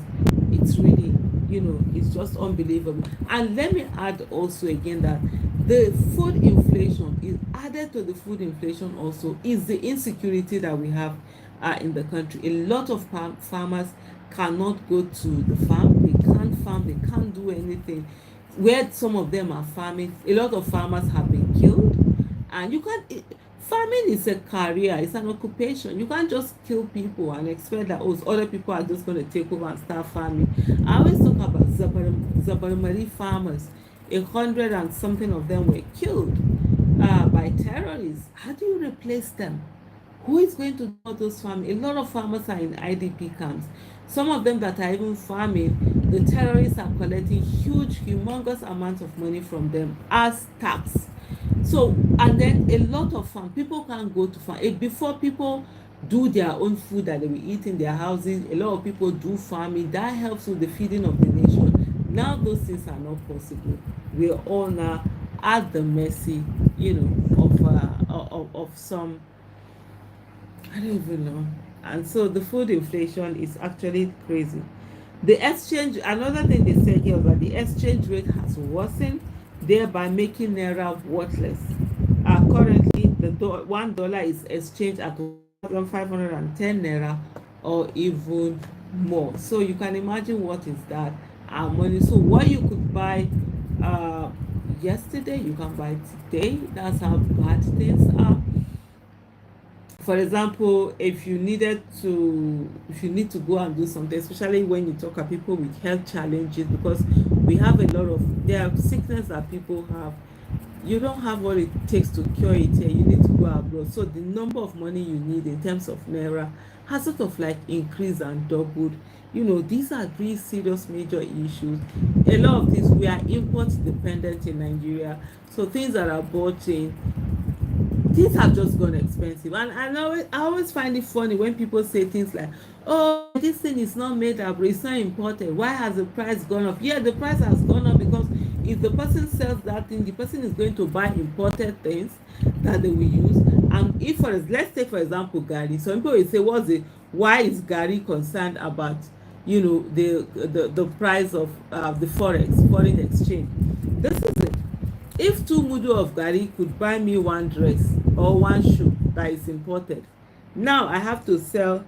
It's really, it's just unbelievable. And let me add also again that the food inflation is added to the food inflation also is the insecurity that we have in the country. A lot of farmers cannot go to the farm, they can't farm, they can't do anything. Where some of them are farming, a lot of farmers have been killed. And farming is a career, it's an occupation. You can't just kill people and expect that other people are just going to take over and start farming. I always talk about Zabarmari farmers. 100 and something of them were killed by terrorists. How do you replace them? Who is going to do those farming? A lot of farmers are in IDP camps. Some of them that are even farming, the terrorists are collecting humongous amounts of money from them as tax. So, and then a lot of people can't go to farm. Before, people do their own food that they will eat in their houses. A lot of people do farming. That helps with the feeding of the nation. Now those things are not possible. We are all now at the mercy, of some, I don't even know. And so the food inflation is actually crazy. The exchange, another thing they said here was that the exchange rate has worsened, thereby making naira worthless. Currently, the $1 is exchanged at 1,510 naira or even more. So you can imagine what is that money. So what you could buy uh, yesterday, you can buy today. That's how bad things are. For example, if you need to go and do something, especially when you talk to people with health challenges, because we have a lot of, there are sickness that people have, you don't have what it takes to cure it here, you need to go abroad. So the number of money you need in terms of naira has sort of like increased and doubled. These are three serious major issues. A lot of things, we are import dependent in Nigeria, so things that are bought in, things have just gone expensive. And I always find it funny when people say things like, oh, this thing is not made up, it's not imported, why has the price gone up? Yeah, the price has gone up because if the person sells that thing, the person is going to buy imported things that they will use. And if, let's take for example garri. Some people will say, why is garri concerned about the price of the foreign exchange? This is it. If two mudu of garri could buy me one dress or one shoe that is imported, now I have to sell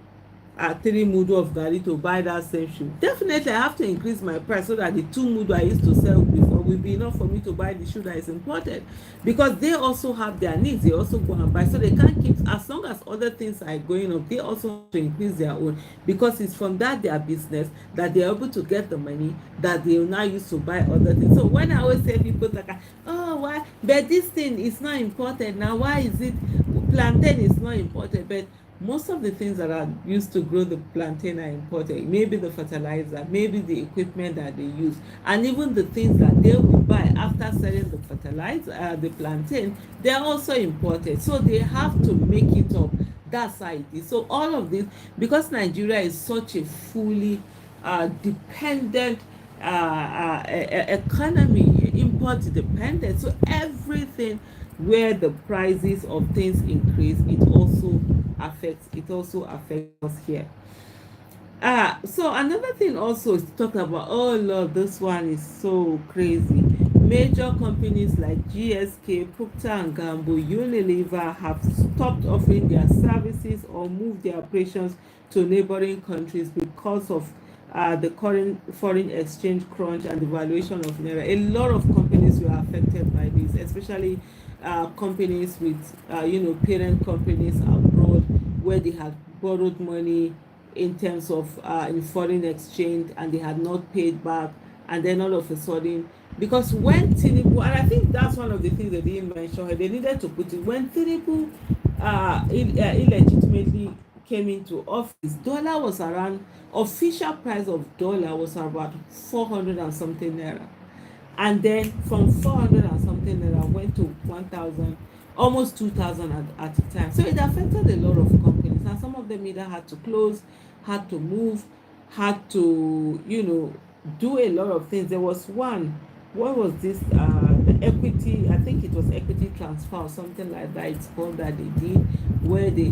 three mudu of garri to buy that same shoe. Definitely I have to increase my price so that the two mudu I used to sell before will be enough for me to buy the shoe that is imported, because they also have their needs. They also go and buy, so they can't keep, as long as other things are going up, they also have to increase their own, because it's from that their business that they're able to get the money that they will now use to buy other things. So when I always say, people like, oh, why, but this thing is not imported, now why is it plantain is not imported? But most of the things that are used to grow the plantain are imported. Maybe the fertilizer, maybe the equipment that they use, and even the things that they will buy after selling the fertilizer, the plantain, they are also imported. So they have to make it up. That's how it is. So all of this, because Nigeria is such a fully dependent economy, import dependent, so everything where the prices of things increase, it also affects us here. So another thing also is to talk about, oh Lord, this one is so crazy. Major companies like GSK, Procter and Gamble, Unilever have stopped offering their services or moved their operations to neighboring countries because of the current foreign exchange crunch and the valuation of naira. A lot of companies were affected by this, especially companies with parent companies abroad, where they had borrowed money in terms of in foreign exchange, and they had not paid back. And then all of a sudden, because when TINUBU, and I think that's one of the things they didn't mention, they needed to put it, when TINUBU illegitimately came into office, dollar was around, official price of dollar was about 400 and something naira. And then from 400 and something naira went to 1,000, almost 2,000 at a time. So it affected a lot of companies, and some of them either had to close, had to move, had to do a lot of things. There was one, what was this, the equity, I think it was equity transfer or something like that it's called, that they did, where they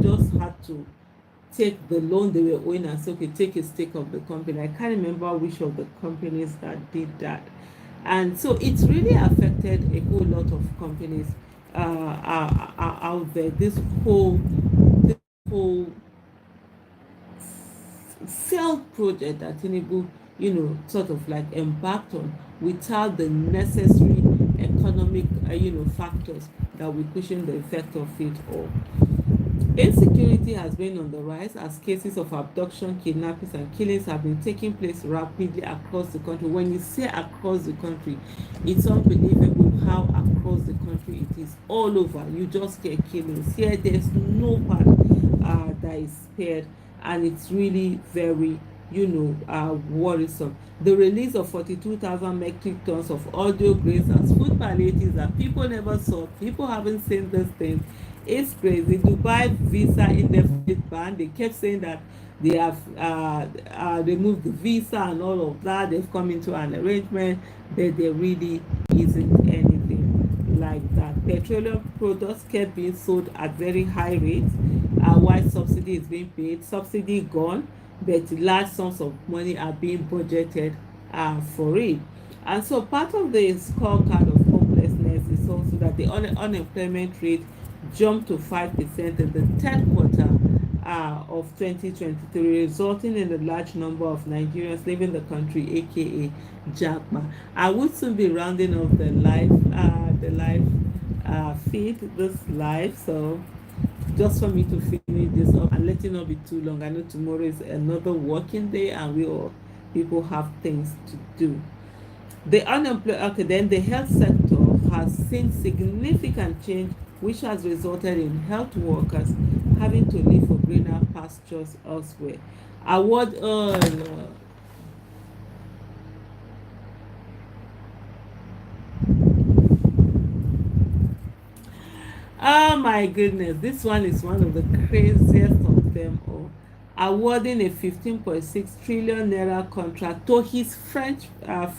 just had to take the loan they were owing and say, okay, take a stake of the company. I can't remember which of the companies that did that. And so it's really affected a whole lot of companies out there. This whole failed project that TINUBU, sort of like embarked on without the necessary economic, factors that will cushion the effect of it all. Insecurity has been on the rise as cases of abduction, kidnappings, and killings have been taking place rapidly across the country. When you say across the country, it's unbelievable how across the country it is. All over, you just get killings. Here, there's no part that is spared, and it's really very worrisome. The release of 42,000 metric tons of audio grains as food palliatives that people never saw, people haven't seen this thing. It's crazy. Dubai visa indefinite ban. They kept saying that they have removed the visa and all of that. They've come into an arrangement, but there really isn't anything. petroleum products kept being sold at very high rates, while subsidy is being paid. Subsidy gone, but large sums of money are being budgeted for it. And so part of the scorecard of hopelessness is also that the unemployment rate jumped to 5% in the third quarter of 2023, resulting in a large number of Nigerians leaving the country, aka Jackma. I would soon be rounding off the live feed, this live. So just for me to finish this up and let it not be too long. I know tomorrow is another working day, and we all people have things to do. The unemployed, okay, then the health sector has seen significant change, which has resulted in health workers having to leave for greener pastures elsewhere. Award, oh my goodness, this one is one of the craziest of them all. Awarding a 15.6 trillion naira contract to his French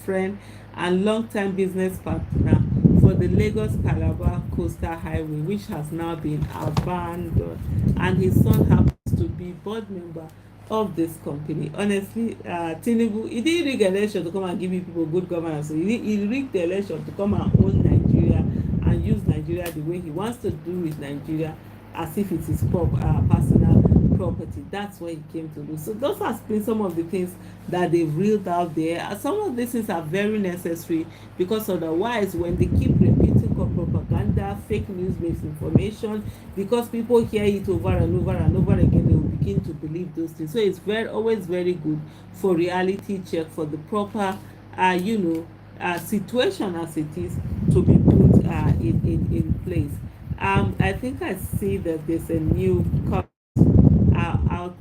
friend and longtime business partner for the Lagos Calabar Coastal Highway, which has now been abandoned. And his son happens to be board member of this company. Honestly, TINUBU, he didn't rig election to come and give you people good governance. So he rigged the election to come and own Nigeria and use Nigeria the way he wants to do with Nigeria, as if it's his personal property. That's what he came to do. So those have been some of the things that they've reeled out there. And some of these things are very necessary, because otherwise when they keep repeating propaganda, fake news, misinformation, because people hear it over and over and over again, they will begin to believe those things. So it's always very good for reality check, for the proper situation as it is to be put in place. I think I see that there's a new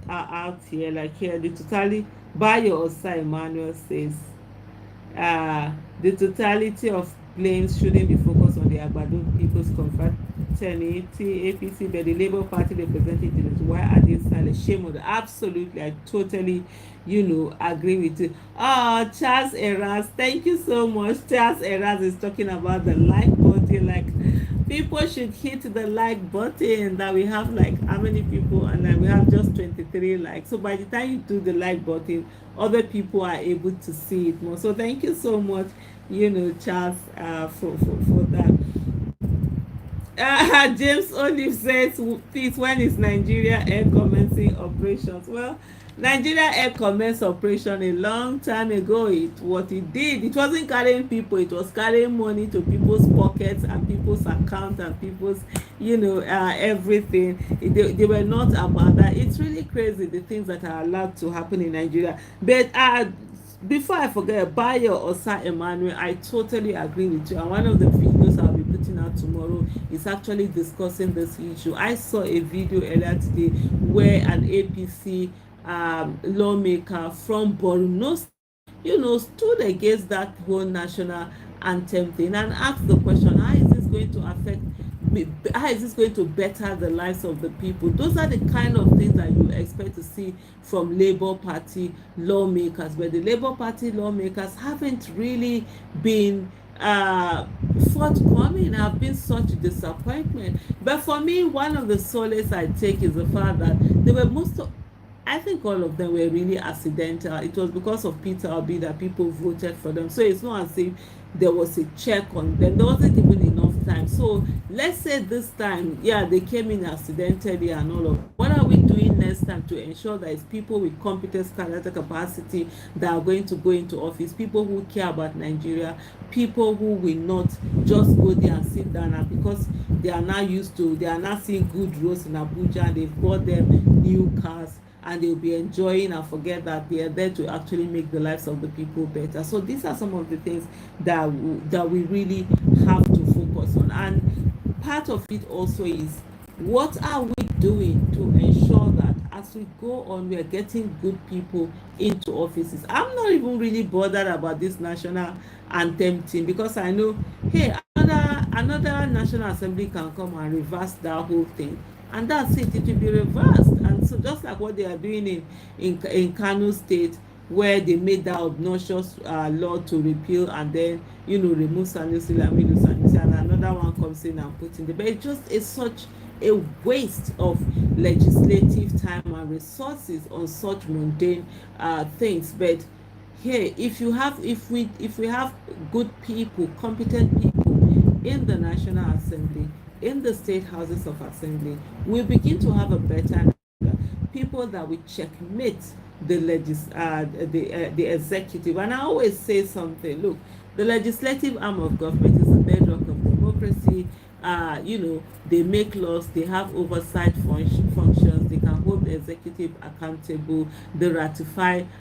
out here, like here, the totally Bayo Osa Emmanuel says, the totality of blames shouldn't be focused on the Agbado People's Confraternity, APC, but the Labour Party representatives. Why are they silent? Shame on them. Absolutely, I totally, agree with you. Oh, Charles Eras, thank you so much. Charles Eras is talking about the like button, like people should hit the like button. That we have like how many people, and then we have just 23 likes. So by the time you do the like button, other people are able to see it more. So thank you so much, Charles, for that. James Olive says, please, when is Nigeria Air commencing operations? Well, Nigeria Air commenced operation a long time ago. What it did, it wasn't carrying people, it was carrying money to people's pockets and people's accounts and people's, everything. They were not about that. It's really crazy the things that are allowed to happen in Nigeria. But before I forget, Bayo Osa Emmanuel, I totally agree with you. And one of the videos I'll be putting out tomorrow is actually discussing this issue. I saw a video earlier today where an APC lawmaker from Borno, stood against that whole national anthem thing and asked the question, how is this going to affect how is this going to better the lives of the people? Those are the kind of things that you expect to see from Labour Party lawmakers, but the Labour Party lawmakers haven't really been forthcoming, have been such a disappointment. But for me, one of the solace I take is the fact that they were I think all of them were really accidental. It was because of Peter Obi that people voted for them. So it's not as if there was a check on them. There wasn't even enough time. So let's say this time, yeah, they came in accidentally and all of. What are we doing next time to ensure that it's people with competence, character, capacity that are going to go into office, people who care about Nigeria, people who will not just go there and sit down, and because they are now seeing good roads in Abuja and they've bought them new cars, and they'll be enjoying and forget that they are there to actually make the lives of the people better. So these are some of the things that we really have to focus on. And part of it also is, what are we doing to ensure that as we go on, we are getting good people into offices? I'm not even really bothered about this national anthem thing, because I know, hey, another National Assembly can come and reverse that whole thing, and that's it. It will be reversed. And so just like what they are doing in Kano State, where they made that obnoxious law to repeal and then remove Sanusi Lamido Sanusi, and another one comes in and puts in there. But it just is such a waste of legislative time and resources on such mundane things. But here, if we have good people, competent people in the National Assembly, in the state houses of assembly, we begin to have a better people that will checkmate the executive. And I always say something. Look, the legislative arm of government is the bedrock of democracy. They make laws, they have oversight functions, they can hold the executive accountable, they ratify